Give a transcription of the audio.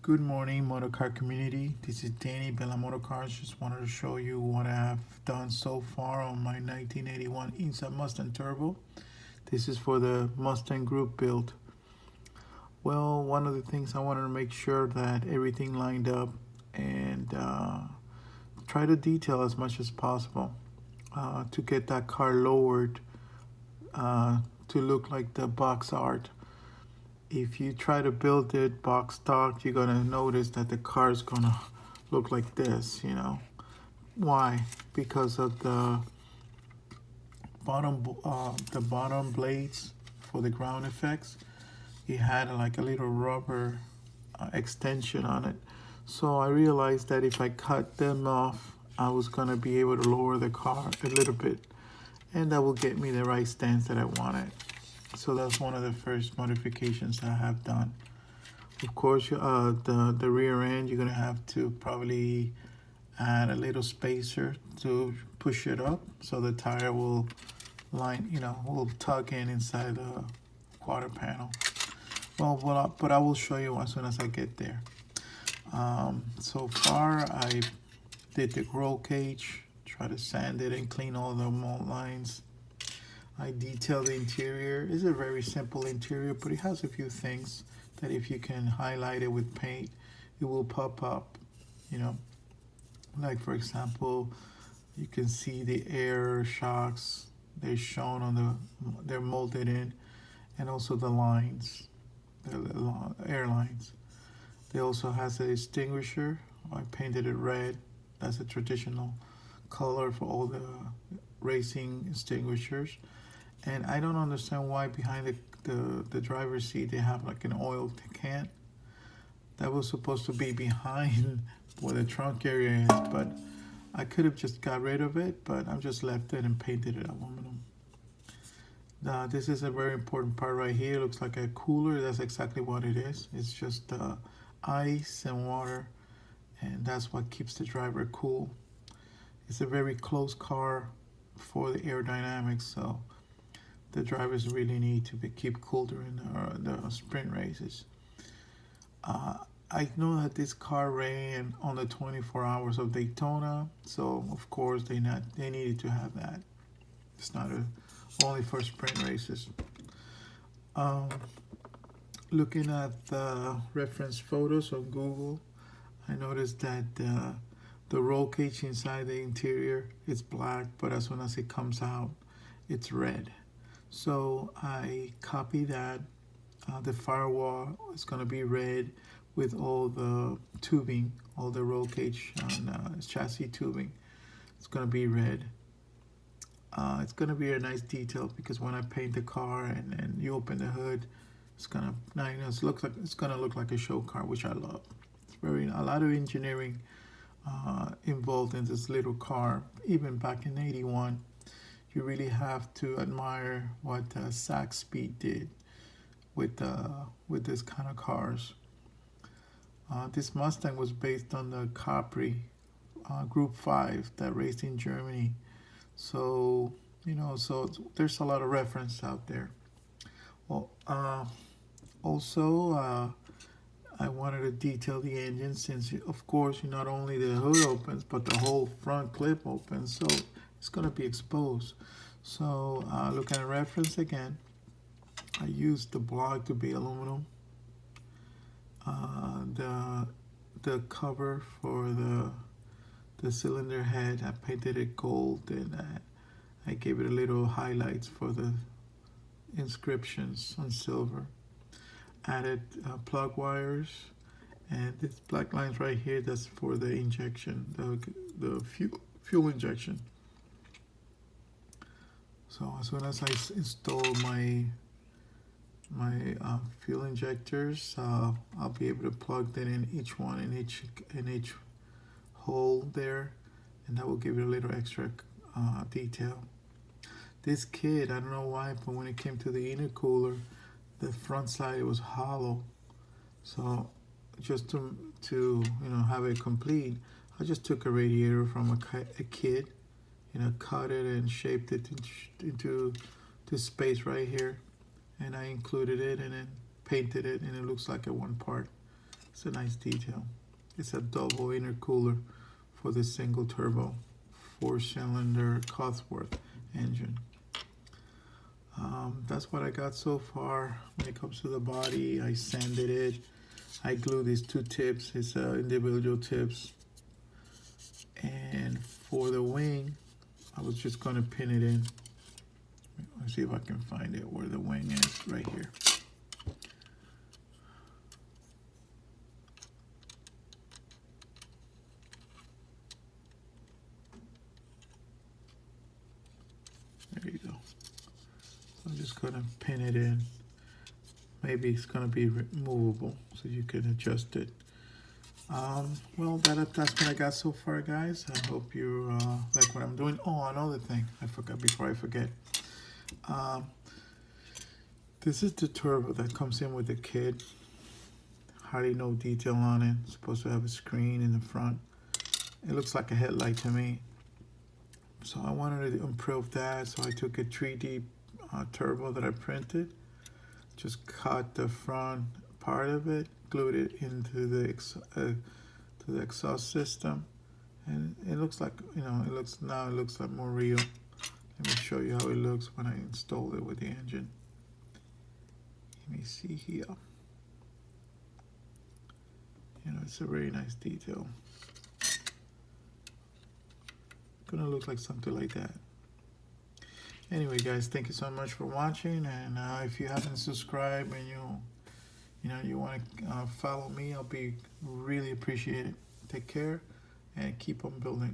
Good morning, motorcar community. This is Danny Bella Motorcars. Just wanted to show you what I have done so far on my 1981 IMSA Mustang Turbo. This is for the Mustang Group build. Well, one of the things I wanted to make sure that everything lined up and try to detail as much as possible to get that car lowered to look like the box art. If you try to build it box stock, you're gonna notice that the car is gonna look like this, Why? Because of the bottom blades for the ground effects. It had like a little rubber extension on it. So I realized that if I cut them off, I was gonna be able to lower the car a little bit, and that will get me the right stance that I wanted. So that's one of the first modifications I have done. Of course, the rear end, you're gonna have to probably add a little spacer to push it up so the tire will will tuck in inside the quarter panel. But I will show you as soon as I get there. So far, I did the roll cage, try to sand it and clean all the mold lines. I detailed the interior. It's a very simple interior, but it has a few things that if you can highlight it with paint, it will pop up, Like for example, you can see the air shocks. They're shown on they're molded in, and also the lines, the air lines. They also has a extinguisher. I painted it red. That's a traditional color for all the racing extinguishers. And I don't understand why behind the driver's seat they have like an oil can. That was supposed to be behind where the trunk area is, but I could have just got rid of it, but I'm just left it and painted it aluminum. This is a very important part right here. It looks like a cooler. That's exactly what it is. It's just ice and water, and that's what keeps the driver cool. It's a very close car for the aerodynamics, so the drivers really need to keep cool during the sprint races. I know that this car ran on the 24 hours of Daytona, so of course they needed to have that. It's not only for sprint races. Looking at the reference photos on Google, I noticed that the roll cage inside the interior is black, but as soon as it comes out, it's red. So I copy that. The firewall is going to be red with all the tubing, all the roll cage and chassis tubing. It's going to be red. It's going to be a nice detail because when I paint the car and you open the hood, it's going to look like a show car, which I love. It's a lot of engineering involved in this little car. Even back in '81. You really have to admire what Sax Speed did with this kind of cars. This Mustang was based on the Capri Group 5 that raced in Germany. So, so there's a lot of reference out there. Well, also, I wanted to detail the engine since, of course, not only the hood opens, but the whole front clip opens. So it's going to be exposed. So looking at reference again, I used the block to be aluminum. The cover for the cylinder head, I painted it gold, and I gave it a little highlights for the inscriptions on silver. Added plug wires, and this black lines right here, that's for the injection, the fuel injection. So as soon as I install my fuel injectors, I'll be able to plug that in each one in each hole there, and that will give it a little extra detail. This kit, I don't know why, but when it came to the intercooler, the front side, it was hollow. So just to have it complete, I just took a radiator from a kit, cut it and shaped it into this space right here, and I included it and then painted it, and it looks like a one part. It's a nice detail. It's a double intercooler for the single turbo 4-cylinder Cosworth engine. That's what I got so far. When it comes to the body, I sanded it. I glued these two tips. It's individual tips. And for the wing, I was just gonna pin it in. Let's see if I can find it where the wing is, right here. There you go. I'm just gonna pin it in. Maybe it's gonna be removable so you can adjust it. Well, that's what I got so far, guys. I hope you like what I'm doing. Oh, another thing I forgot before I forget. This is the turbo that comes in with the kit. Hardly no detail on it. It's supposed to have a screen in the front. It looks like a headlight to me. So I wanted to improve that. So I took a 3D turbo that I printed. Just cut the front part of it, glued it into the exhaust system, and it looks like, you know, it looks like more real. Let me show you how it looks when I installed it with the engine. Let me see here. You know, it's a very nice detail. Gonna look like something like that. Anyway, guys, thank you so much for watching, and if you haven't subscribed and you want to follow me, I'll be really appreciated. Take care and keep on building.